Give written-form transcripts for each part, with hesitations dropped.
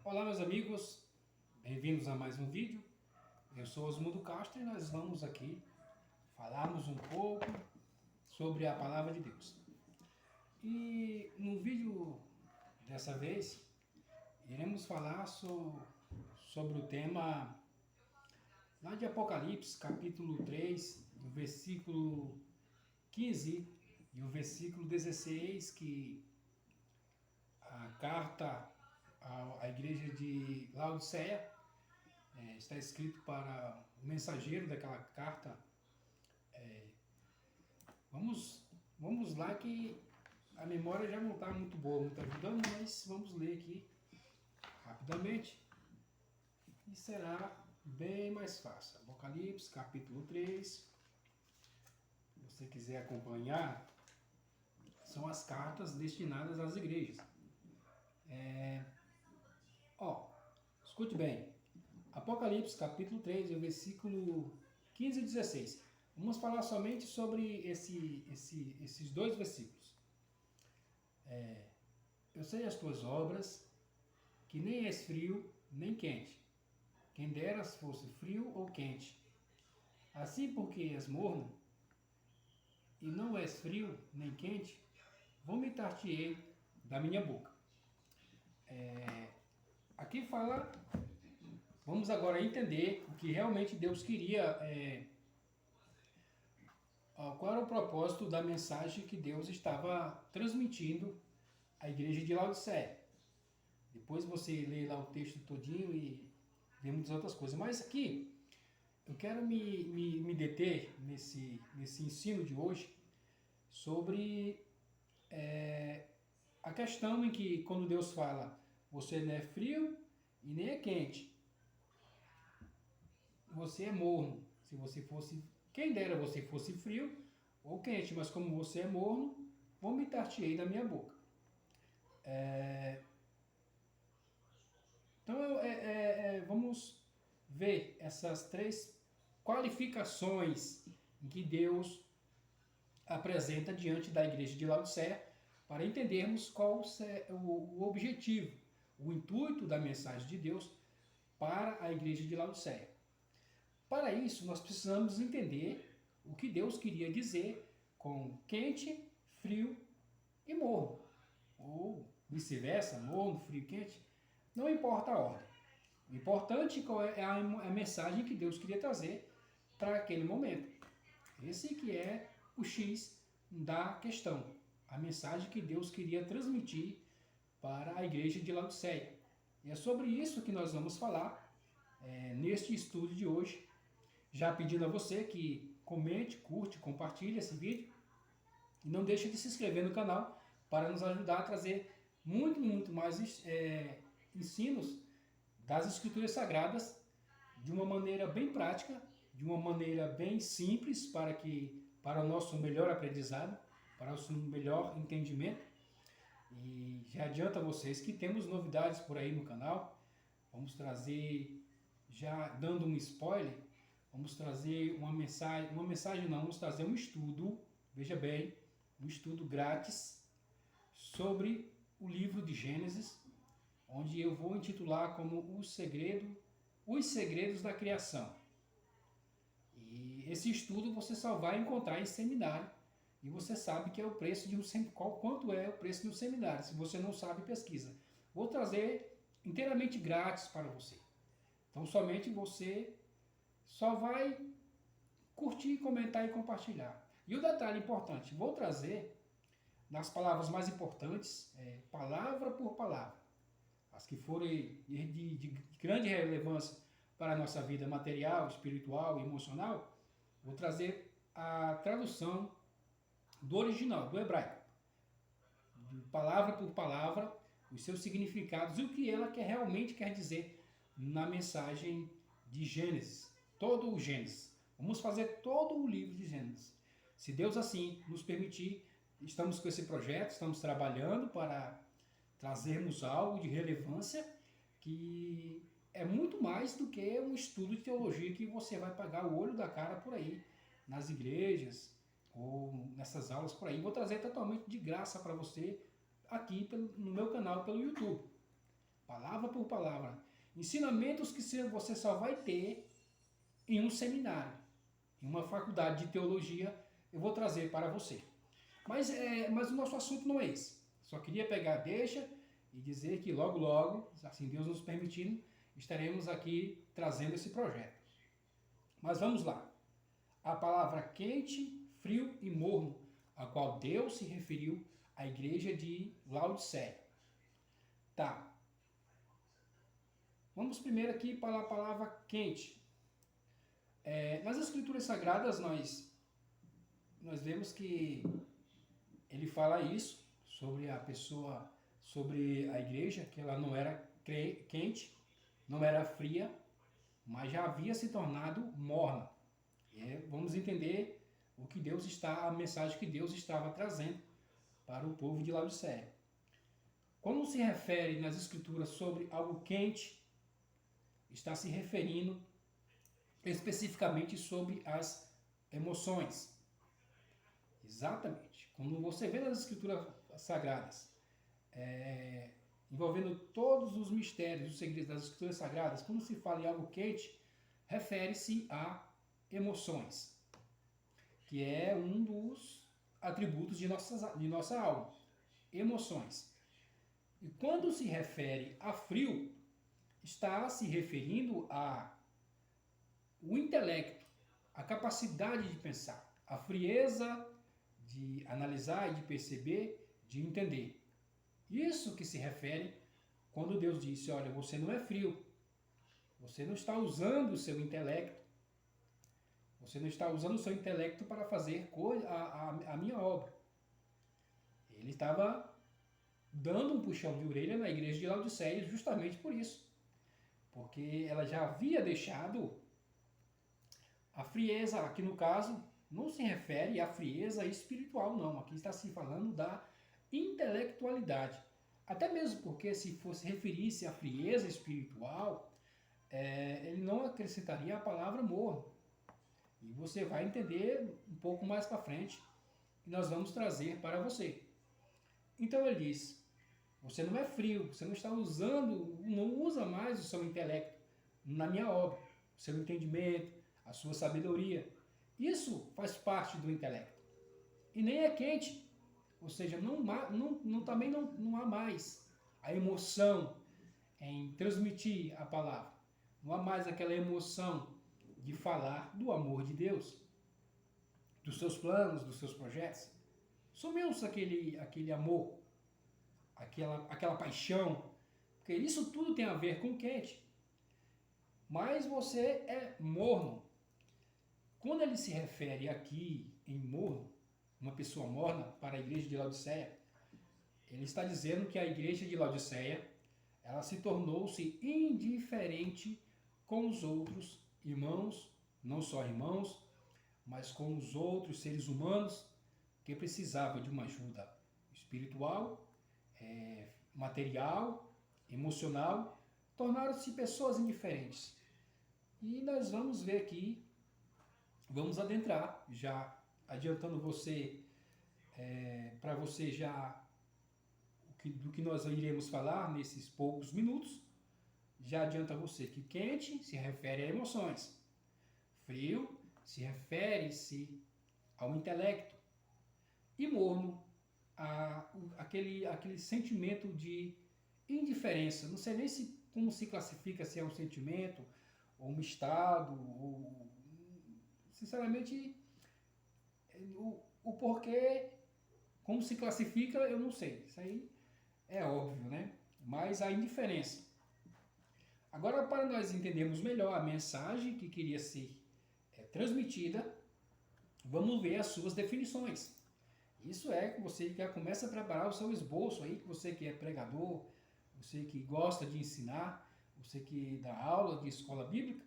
Olá meus amigos, bem-vindos a mais um vídeo. Eu sou Osmundo Castro e nós vamos aqui falarmos um pouco sobre a Palavra de Deus. E no vídeo dessa vez, iremos falar sobre o tema lá de Apocalipse, capítulo 3, o versículo 15 e o versículo 16, que a carta à igreja de Laodiceia está escrito para o mensageiro daquela carta. Vamos lá que a memória já não está muito boa, muito ajudando, mas vamos ler aqui rapidamente e será bem mais fácil. Apocalipse, capítulo 3, se você quiser acompanhar, são as cartas destinadas às igrejas. Escute bem, Apocalipse, capítulo 3, versículo 15 e 16. Vamos falar somente sobre esses dois versículos. Eu sei as tuas obras, que nem és frio, nem quente. Quem deras fosse frio ou quente. Assim porque és morno, e não és frio, nem quente, vomitar-te-ei da minha boca. Aqui fala, vamos agora entender o que realmente Deus queria, qual era o propósito da mensagem que Deus estava transmitindo à igreja de Laodiceia. Depois você lê lá o texto todinho e vê muitas outras coisas. Mas aqui, eu quero me deter nesse ensino de hoje sobre a questão em que quando Deus fala, você não é frio e nem é quente, você é morno. Se você fosse, quem dera você fosse frio ou quente, mas como você é morno, vomitar-te-ei da minha boca. Então vamos ver essas três qualificações em que Deus apresenta diante da igreja de Laodiceia para entendermos qual é o objetivo, o intuito da mensagem de Deus para a igreja de Laodiceia. Para isso, nós precisamos entender o que Deus queria dizer com quente, frio e morno. Ou vice-versa, morno, frio, quente. Não importa a ordem. O importante é a mensagem que Deus queria trazer para aquele momento. Esse que é o X da questão. A mensagem que Deus queria transmitir para a igreja de Laodiceia. E é sobre isso que nós vamos falar neste estudo de hoje. Já pedindo a você que comente, curte, compartilhe esse vídeo. E não deixe de se inscrever no canal para nos ajudar a trazer muito mais ensinos das Escrituras Sagradas de uma maneira bem prática, de uma maneira bem simples para o nosso melhor aprendizado, para o nosso melhor entendimento. E já adianto a vocês que temos novidades por aí no canal. Vamos trazer, já dando um spoiler, vamos trazer vamos trazer um estudo, veja bem, um estudo grátis sobre o livro de Gênesis, onde eu vou intitular como os segredos da criação. E esse estudo você só vai encontrar em seminário, e você sabe que é o preço de quanto é o preço de um seminário. Se você não sabe, pesquisa. Vou trazer inteiramente grátis para você. Então somente você só vai curtir, comentar e compartilhar. E o detalhe importante, vou trazer nas palavras mais importantes, palavra por palavra, as que forem de grande relevância para a nossa vida material, espiritual e emocional. Vou trazer a tradução do original, do hebraico, de palavra por palavra, os seus significados e o que ela realmente quer dizer na mensagem de Gênesis, todo o Gênesis. Vamos fazer todo o livro de Gênesis. Se Deus assim nos permitir, estamos com esse projeto, estamos trabalhando para trazermos algo de relevância que é muito mais do que um estudo de teologia que você vai pagar o olho da cara por aí, nas igrejas ou nessas aulas por aí. Vou trazer totalmente de graça para você aqui no meu canal pelo YouTube. palavra por palavra. Ensinamentos que você só vai ter em um seminário, em uma faculdade de teologia, eu vou trazer para você. Mas o nosso assunto não é esse. Só queria pegar a deixa e dizer que logo, logo, assim Deus nos permitindo, estaremos aqui trazendo esse projeto. Mas vamos lá. A palavra quente, frio e morno, a qual Deus se referiu à igreja de Laodiceia. Tá. Vamos primeiro aqui para a palavra quente. Nas Escrituras Sagradas nós vemos que ele fala isso sobre a pessoa, sobre a igreja, que ela não era quente, não era fria, mas já havia se tornado morna. Vamos entender a mensagem que Deus estava trazendo para o povo de Laodiceia. Quando se refere nas Escrituras sobre algo quente, está se referindo especificamente sobre as emoções. Exatamente. Quando você vê nas Escrituras Sagradas, envolvendo todos os mistérios, os segredos das Escrituras Sagradas, quando se fala em algo quente, refere-se a emoções, que é um dos atributos de nossa alma, emoções. E quando se refere a frio, está se referindo ao intelecto, a capacidade de pensar, a frieza de analisar e de perceber, de entender. Isso que se refere quando Deus disse, olha, você não é frio, você não está usando o seu intelecto, você não está usando o seu intelecto para fazer a minha obra. Ele estava dando um puxão de orelha na igreja de Laodiceia justamente por isso. Porque ela já havia deixado a frieza, aqui no caso, não se refere à frieza espiritual, não. Aqui está se falando da intelectualidade. Até mesmo porque se fosse referir-se à frieza espiritual, ele não acrescentaria a palavra morno. E você vai entender um pouco mais para frente e nós vamos trazer para você. Então ele diz, você não é frio, você não está usando, não usa mais o seu intelecto na minha obra, o seu entendimento, a sua sabedoria. Isso faz parte do intelecto. E nem é quente, ou seja, também não há mais a emoção em transmitir a palavra. Não há mais aquela emoção de falar do amor de Deus, dos seus planos, dos seus projetos. Sumiu-se aquele amor, aquela paixão, porque isso tudo tem a ver com quente. Mas você é morno. Quando ele se refere aqui em morno, uma pessoa morna para a igreja de Laodiceia, ele está dizendo que a igreja de Laodiceia, ela se tornou-se indiferente com os outros irmãos, não só irmãos, mas com os outros seres humanos que precisavam de uma ajuda espiritual, material, emocional, tornaram-se pessoas indiferentes. E nós vamos ver aqui, vamos adentrar, já adiantando você, para você já, do que nós iremos falar nesses poucos minutos, já adianta você que quente se refere a emoções, frio se refere-se ao intelecto e morno aquele sentimento de indiferença. Não sei nem como se classifica, se é um sentimento ou um estado, ou sinceramente o porquê, como se classifica, eu não sei. Isso aí é óbvio, né? Mas a indiferença. Agora, para nós entendermos melhor a mensagem que queria ser transmitida, vamos ver as suas definições. Isso que você já começa a preparar o seu esboço aí, que você que é pregador, você que gosta de ensinar, você que dá aula de escola bíblica,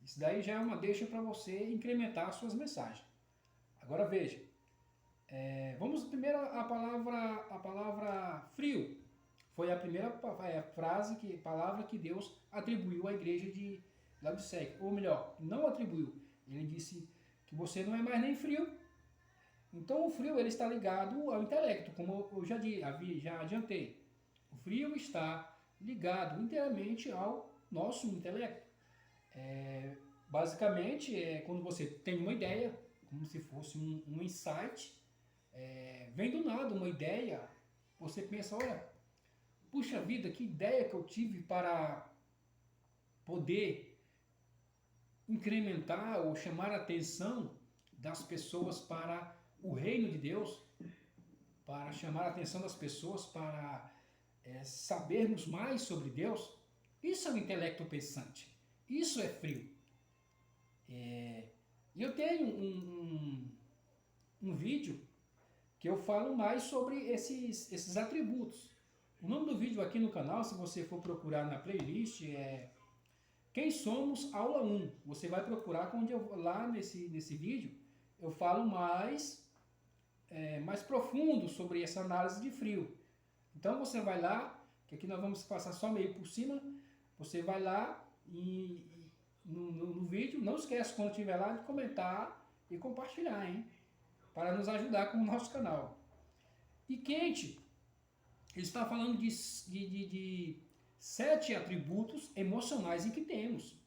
isso daí já é uma deixa para você incrementar as suas mensagens. Agora veja, vamos primeiro a palavra frio. Foi a primeira palavra que Deus atribuiu à igreja de Laodiceia. Ou melhor, não atribuiu. Ele disse que você não é mais nem frio. Então o frio está ligado ao intelecto, como eu já adiantei. O frio está ligado inteiramente ao nosso intelecto. Basicamente, quando você tem uma ideia, como se fosse um insight, vem do nada uma ideia, você pensa, olha, puxa vida, que ideia que eu tive para poder incrementar ou chamar a atenção das pessoas para o reino de Deus, para chamar a atenção das pessoas para sabermos mais sobre Deus. Isso é o intelecto pensante. Isso é frio. E eu tenho um vídeo que eu falo mais sobre esses atributos. O nome do vídeo aqui no canal, se você for procurar na playlist, é Quem Somos Aula 1. Você vai procurar onde lá nesse vídeo eu falo mais profundo sobre essa análise de frio. Então você vai lá, que aqui nós vamos passar só meio por cima, você vai lá e no vídeo, não esquece quando estiver lá de comentar e compartilhar, hein? Para nos ajudar com o nosso canal. E quente, ele está falando de 7 atributos emocionais em que temos.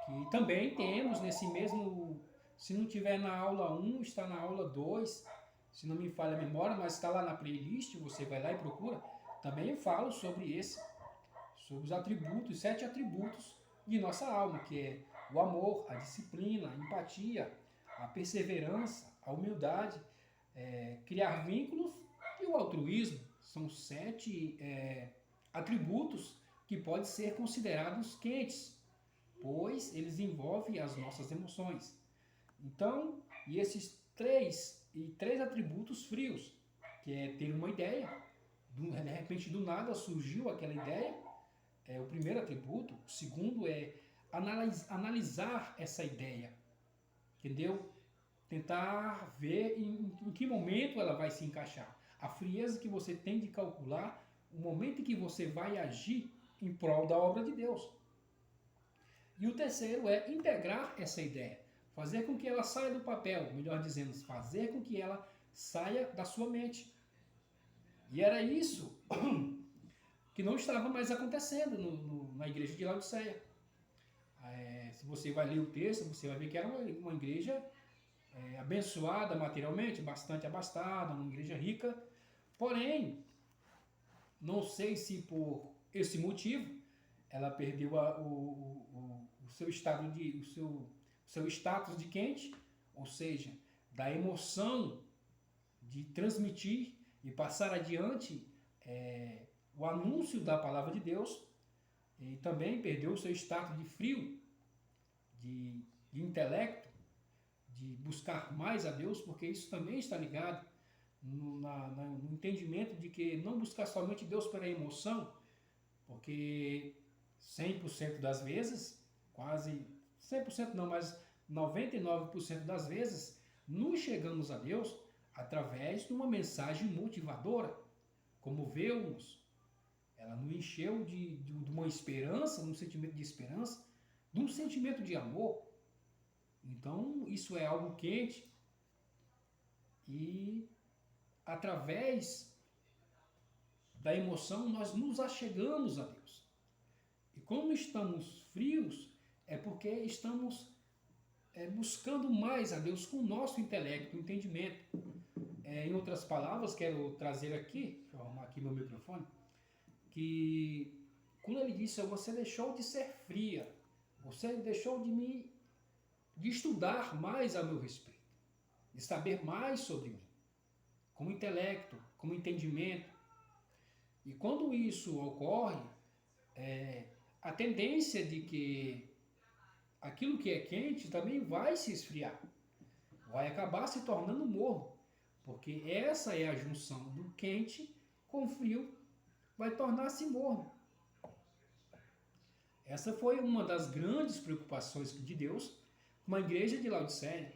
Que também temos nesse mesmo, se não tiver na aula 1, está na aula 2, se não me falha a memória, mas está lá na playlist, você vai lá e procura. Também eu falo sobre os atributos, 7 atributos de nossa alma, que é o amor, a disciplina, a empatia, a perseverança, a humildade, criar vínculos e o altruísmo. São 7 atributos que podem ser considerados quentes, pois eles envolvem as nossas emoções. Então, e esses três atributos frios, que é ter uma ideia, de repente do nada surgiu aquela ideia, é o primeiro atributo. O segundo é analisar essa ideia, entendeu? Tentar ver em que momento ela vai se encaixar. A frieza que você tem de calcular o momento em que você vai agir em prol da obra de Deus. E o terceiro é integrar essa ideia, fazer com que ela saia do papel, melhor dizendo, fazer com que ela saia da sua mente. E era isso que não estava mais acontecendo na igreja de Laodiceia. Se você vai ler o texto, você vai ver que era uma igreja abençoada materialmente, bastante abastada, uma igreja rica. Porém, não sei se por esse motivo ela perdeu o seu estado o seu status de quente, ou seja, da emoção de transmitir e passar adiante o anúncio da palavra de Deus, e também perdeu o seu status de frio, de intelecto, de buscar mais a Deus, porque isso também está ligado no entendimento de que não buscar somente Deus pela emoção, porque 100% das vezes, quase 100% não, mas 99% das vezes, nos chegamos a Deus através de uma mensagem motivadora, comoveu-nos, ela nos encheu de uma esperança, um sentimento de esperança, de um sentimento de amor. Então, isso é algo quente e através da emoção nós nos achegamos a Deus. E como estamos frios, é porque estamos buscando mais a Deus com o nosso intelecto, entendimento. Em outras palavras, quero trazer aqui, deixa eu arrumar aqui meu microfone, que quando ele disse, você deixou de ser fria, você deixou de estudar mais a meu respeito, de saber mais sobre mim, como intelecto, como entendimento. E quando isso ocorre, a tendência de que aquilo que é quente também vai se esfriar, vai acabar se tornando morno, porque essa é a junção do quente com o frio, vai tornar-se morno. Essa foi uma das grandes preocupações de Deus com a igreja de Laodiceia.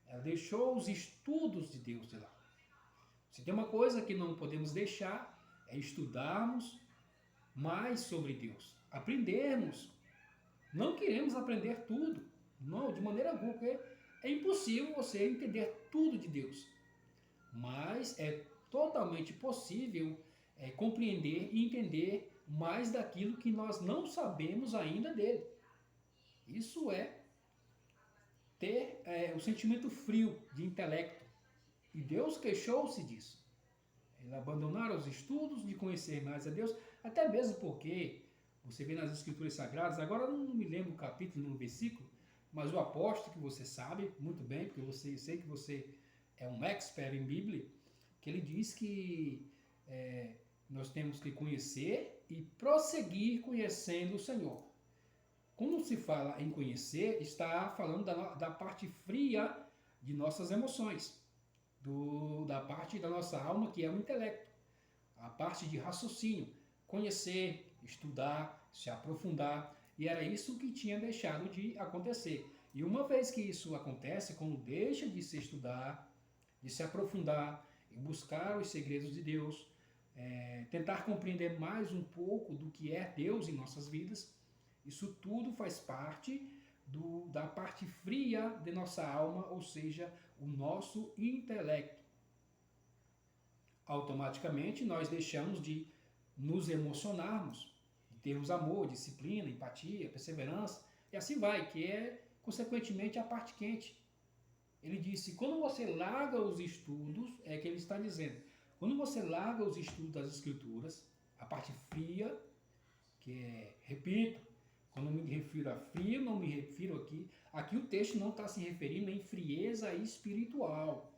Ela deixou os estudos de Deus de lado. Se tem uma coisa que não podemos deixar, é estudarmos mais sobre Deus, aprendermos. Não queremos aprender tudo, não, de maneira alguma, porque é impossível você entender tudo de Deus. Mas é totalmente possível compreender e entender mais daquilo que nós não sabemos ainda dele. Isso é ter o sentimento frio de intelecto. E Deus queixou-se disso. Eles abandonaram os estudos de conhecer mais a Deus, até mesmo porque você vê nas Escrituras Sagradas, agora eu não me lembro o capítulo, no versículo, mas o apóstolo, que você sabe muito bem, porque eu sei que você é um expert em Bíblia, que ele diz que nós temos que conhecer e prosseguir conhecendo o Senhor. Quando se fala em conhecer, está falando da parte fria de nossas emoções, da parte da nossa alma, que é o intelecto, a parte de raciocínio, conhecer, estudar, se aprofundar, e era isso que tinha deixado de acontecer. E uma vez que isso acontece, quando deixa de se estudar, de se aprofundar, e buscar os segredos de Deus, tentar compreender mais um pouco do que é Deus em nossas vidas, isso tudo faz parte da parte fria de nossa alma, ou seja, o nosso intelecto. Automaticamente nós deixamos de nos emocionarmos, de termos amor, disciplina, empatia, perseverança, e assim vai, que é, consequentemente, a parte quente. Ele disse, quando você larga os estudos, é que ele está dizendo, quando você larga os estudos das Escrituras, a parte fria, que é, repito, quando eu me refiro a frio, não me refiro aqui o texto não está se referindo em frieza espiritual.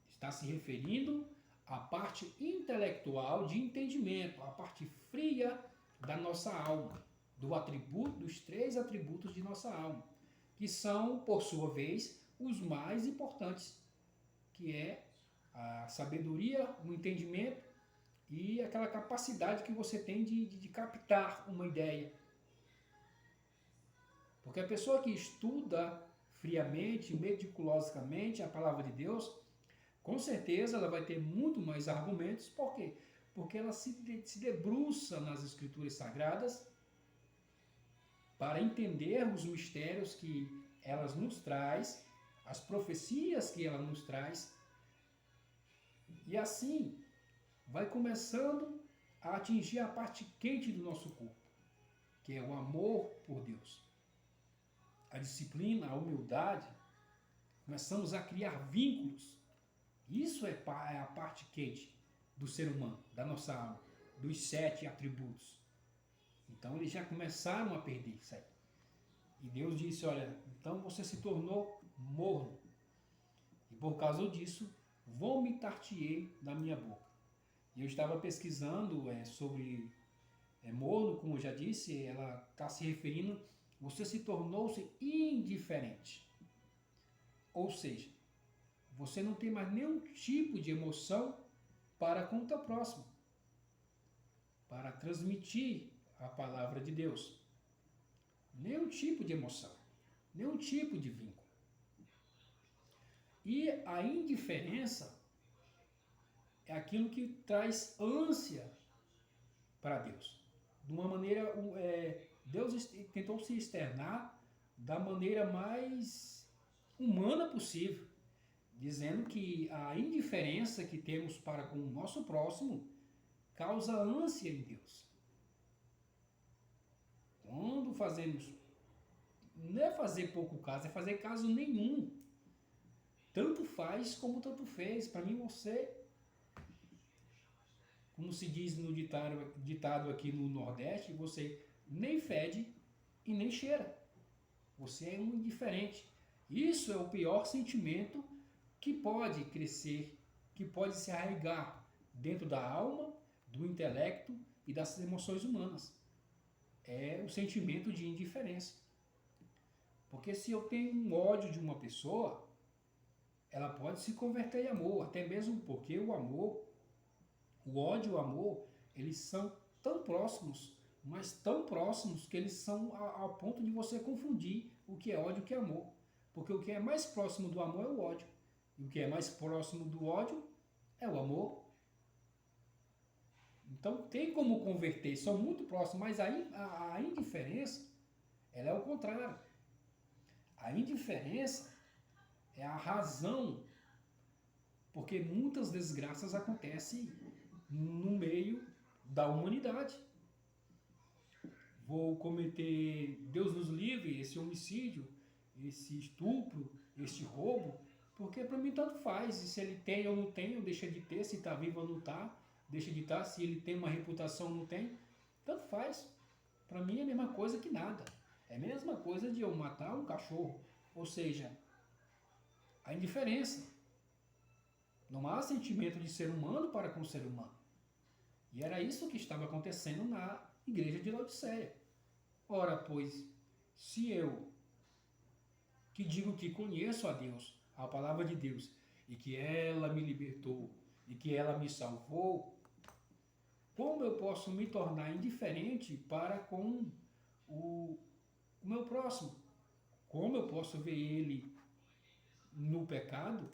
Está se referindo à parte intelectual de entendimento, à parte fria da nossa alma, dos 3 atributos de nossa alma, que são, por sua vez, os mais importantes, que é a sabedoria, o entendimento e aquela capacidade que você tem de captar uma ideia. Porque a pessoa que estuda friamente, meticulosamente a palavra de Deus, com certeza ela vai ter muito mais argumentos. Por quê? Porque ela se debruça nas Escrituras Sagradas para entender os mistérios que elas nos traz, as profecias que ela nos traz, e assim vai começando a atingir a parte quente do nosso corpo, que é o amor por Deus. A disciplina, a humildade, começamos a criar vínculos. Isso é a parte quente do ser humano, da nossa alma, dos 7 atributos. Então eles já começaram a perder isso aí. E Deus disse, olha, então você se tornou morno. E por causa disso, vomitar-te-ei da minha boca. E eu estava pesquisando sobre morno, como eu já disse, ela está se referindo, você se tornou-se indiferente. Ou seja, você não tem mais nenhum tipo de emoção para com o teu próximo, para transmitir a palavra de Deus. Nenhum tipo de emoção, nenhum tipo de vínculo. E a indiferença é aquilo que traz ânsia para Deus. De uma maneira, Deus tentou se externar da maneira mais humana possível, dizendo que a indiferença que temos para com o nosso próximo causa ânsia em Deus. Quando fazemos, não é fazer pouco caso, é fazer caso nenhum. Tanto faz como tanto fez. Para mim, você, como se diz no ditado aqui no Nordeste, você nem fede e nem cheira. Você é um indiferente. Isso é o pior sentimento que pode crescer, que pode se arraigar dentro da alma, do intelecto e das emoções humanas. É o sentimento de indiferença. Porque se eu tenho um ódio de uma pessoa, ela pode se converter em amor, até mesmo porque o ódio e o amor, eles são tão próximos, mas tão próximos que eles são ao ponto de você confundir o que é ódio e o que é amor. Porque o que é mais próximo do amor é o ódio. E o que é mais próximo do ódio é o amor. Então tem como converter, são muito próximos, mas a indiferença, ela é o contrário. A indiferença é a razão, porque muitas desgraças acontecem no meio da humanidade. Vou cometer, Deus nos livre, esse homicídio, esse estupro, esse roubo, porque para mim tanto faz. E se ele tem ou não tem, ou deixa de ter, se está vivo ou não está, deixa de estar, se ele tem uma reputação ou não tem, tanto faz. Para mim é a mesma coisa que nada. É a mesma coisa de eu matar um cachorro. Ou seja, a indiferença. Não há sentimento de ser humano para com o ser humano. E era isso que estava acontecendo na igreja de Laodiceia. Ora, pois, se eu, que digo que conheço a Deus, a palavra de Deus, e que ela me libertou, e que ela me salvou, como eu posso me tornar indiferente para com o meu próximo? Como eu posso ver ele no pecado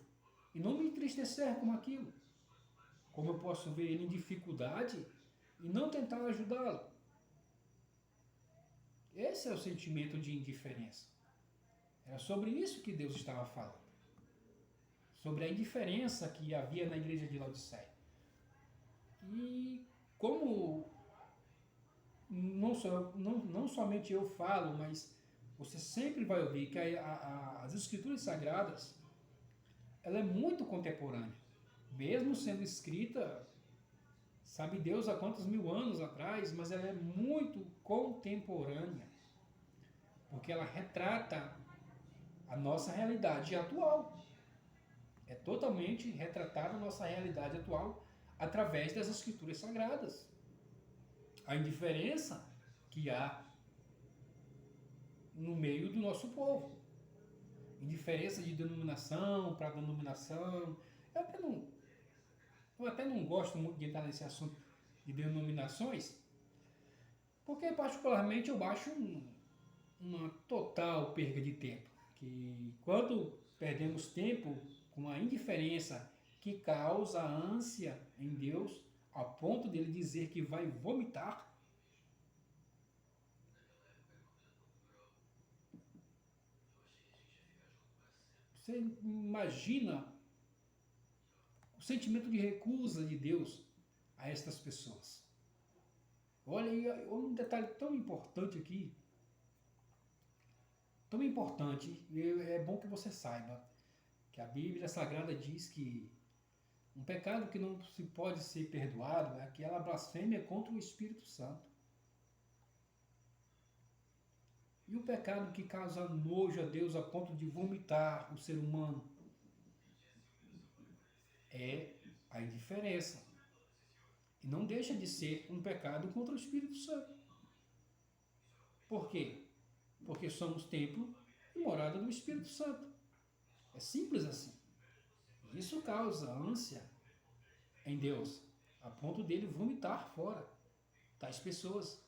e não me entristecer com aquilo? Como eu posso ver ele em dificuldade e não tentar ajudá-lo? Esse é o sentimento de indiferença. Era sobre isso que Deus estava falando. Sobre a indiferença que havia na igreja de Laodiceia. E como não somente eu falo, mas você sempre vai ouvir que as Escrituras Sagradas, ela é muito contemporânea. Mesmo sendo escrita, sabe Deus há quantos mil anos atrás, mas ela é muito contemporânea. Porque ela retrata a nossa realidade atual. É totalmente retratada a nossa realidade atual através das Escrituras Sagradas. A indiferença que há no meio do nosso povo. Indiferença de denominação para denominação. Eu até não gosto muito de entrar nesse assunto de denominações, porque particularmente eu acho uma total perda de tempo. Que quando perdemos tempo com a indiferença que causa ânsia em Deus, a ponto dele dizer que vai vomitar, você imagina o sentimento de recusa de Deus a estas pessoas. Olha aí um detalhe tão importante aqui, tão importante, e é bom que você saiba, que a Bíblia Sagrada diz que um pecado que não se pode ser perdoado é aquela blasfêmia contra o Espírito Santo. E o pecado que causa nojo a Deus a ponto de vomitar o ser humano é a indiferença. E não deixa de ser um pecado contra o Espírito Santo. Por quê? Porque somos templo e morada do Espírito Santo. É simples assim. Isso causa ânsia em Deus, a ponto dele vomitar fora tais pessoas.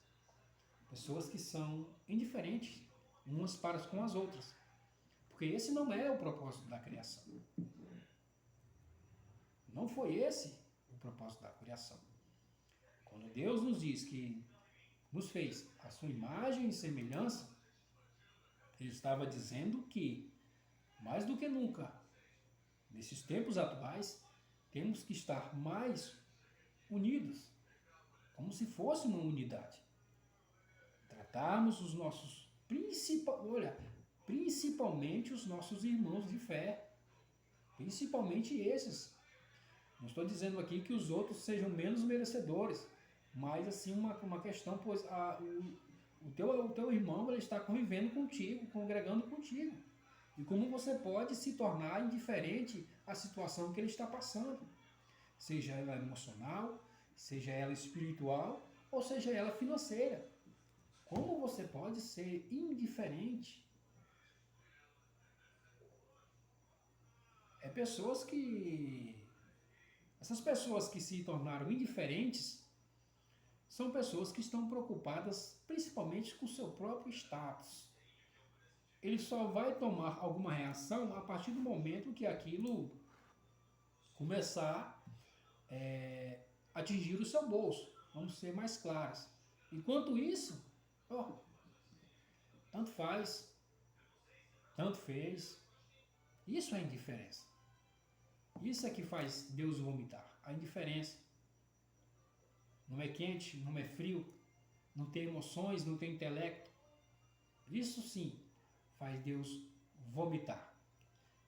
Pessoas que são indiferentes umas para com as outras. Porque esse não é o propósito da criação. Não foi esse o propósito da criação. Quando Deus nos diz que nos fez a sua imagem e semelhança, Ele estava dizendo que, mais do que nunca, nesses tempos atuais, temos que estar mais unidos, como se fosse uma unidade. Tratarmos os nossos principalmente os nossos irmãos de fé, principalmente esses. Não estou dizendo aqui que os outros sejam menos merecedores, mas assim uma questão, pois o teu irmão ele está convivendo contigo, congregando contigo. E como você pode se tornar indiferente à situação que ele está passando, seja ela emocional, seja ela espiritual, ou seja ela financeira. Como você pode ser indiferente? Essas pessoas que se tornaram indiferentes são pessoas que estão preocupadas principalmente com o seu próprio status. Ele só vai tomar alguma reação a partir do momento que aquilo começar a atingir o seu bolso. Vamos ser mais claros. Enquanto isso, tanto faz, tanto fez. Isso é indiferença. Isso é que faz Deus vomitar, a indiferença. não é quente, não é frio, não tem emoções, não tem intelecto. Isso sim faz Deus vomitar.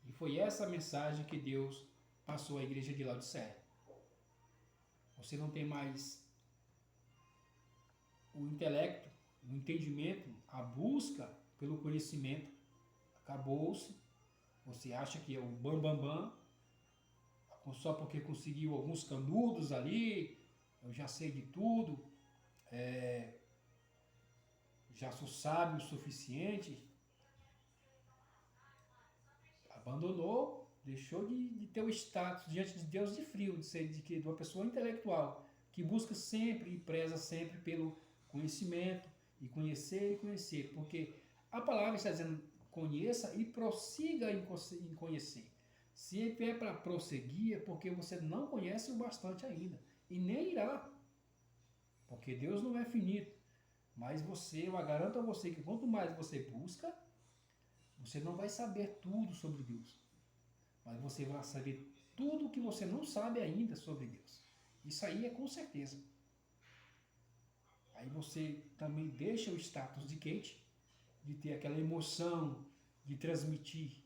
E foi essa a mensagem que Deus passou à igreja de Laodiceia. Você não tem mais o intelecto, o entendimento, a busca pelo conhecimento. Acabou-se. Você acha que é o bam, bam, bam, só porque conseguiu alguns canudos ali, eu já sei de tudo, já sou sábio o suficiente. Abandonou, deixou de ter o status diante de Deus de frio, de ser de uma pessoa intelectual, que busca sempre e preza sempre pelo conhecimento, e conhecer, porque a palavra está dizendo conheça e prossiga em conhecer. Se é para prosseguir, é porque você não conhece o bastante ainda, e nem irá, porque Deus não é finito. Mas eu garanto a você que quanto mais você busca, você não vai saber tudo sobre Deus, mas você vai saber tudo o que você não sabe ainda sobre Deus. Isso aí é com certeza. Aí você também deixa o status de quente, de ter aquela emoção de transmitir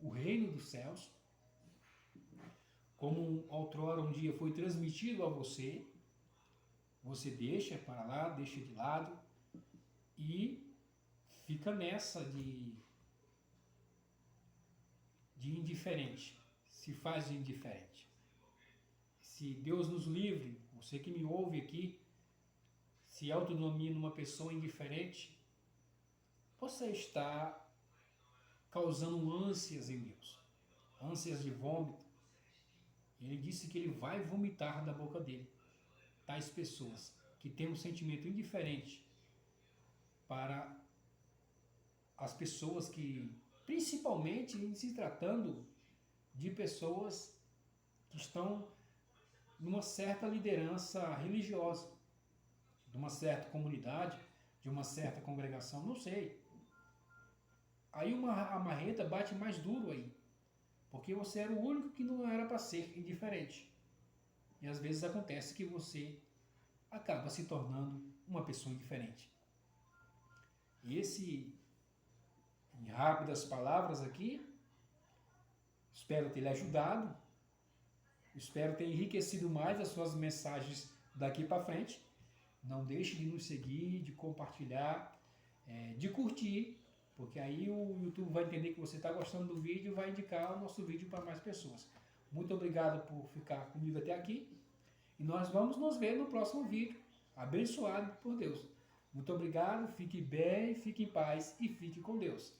o reino dos céus, como outrora um dia foi transmitido a você, você deixa para lá, deixa de lado e fica nessa de indiferente, se faz de indiferente. Se Deus nos livre, você que me ouve aqui, se autodenomina uma pessoa indiferente, você está causando ânsias em Deus, ânsias de vômito. Ele disse que ele vai vomitar da boca dele tais pessoas que têm um sentimento indiferente para as pessoas que, principalmente em se tratando de pessoas que estão numa certa liderança religiosa, de uma certa comunidade, de uma certa congregação, não sei. Aí a marreta bate mais duro aí, porque você era o único que não era para ser indiferente. E às vezes acontece que você acaba se tornando uma pessoa indiferente. E em rápidas palavras aqui, espero ter lhe ajudado, espero ter enriquecido mais as suas mensagens daqui para frente. Não deixe de nos seguir, de compartilhar, de curtir, porque aí o YouTube vai entender que você está gostando do vídeo e vai indicar o nosso vídeo para mais pessoas. Muito obrigado por ficar comigo até aqui e nós vamos nos ver no próximo vídeo. Abençoado por Deus. Muito obrigado, fique bem, fique em paz e fique com Deus.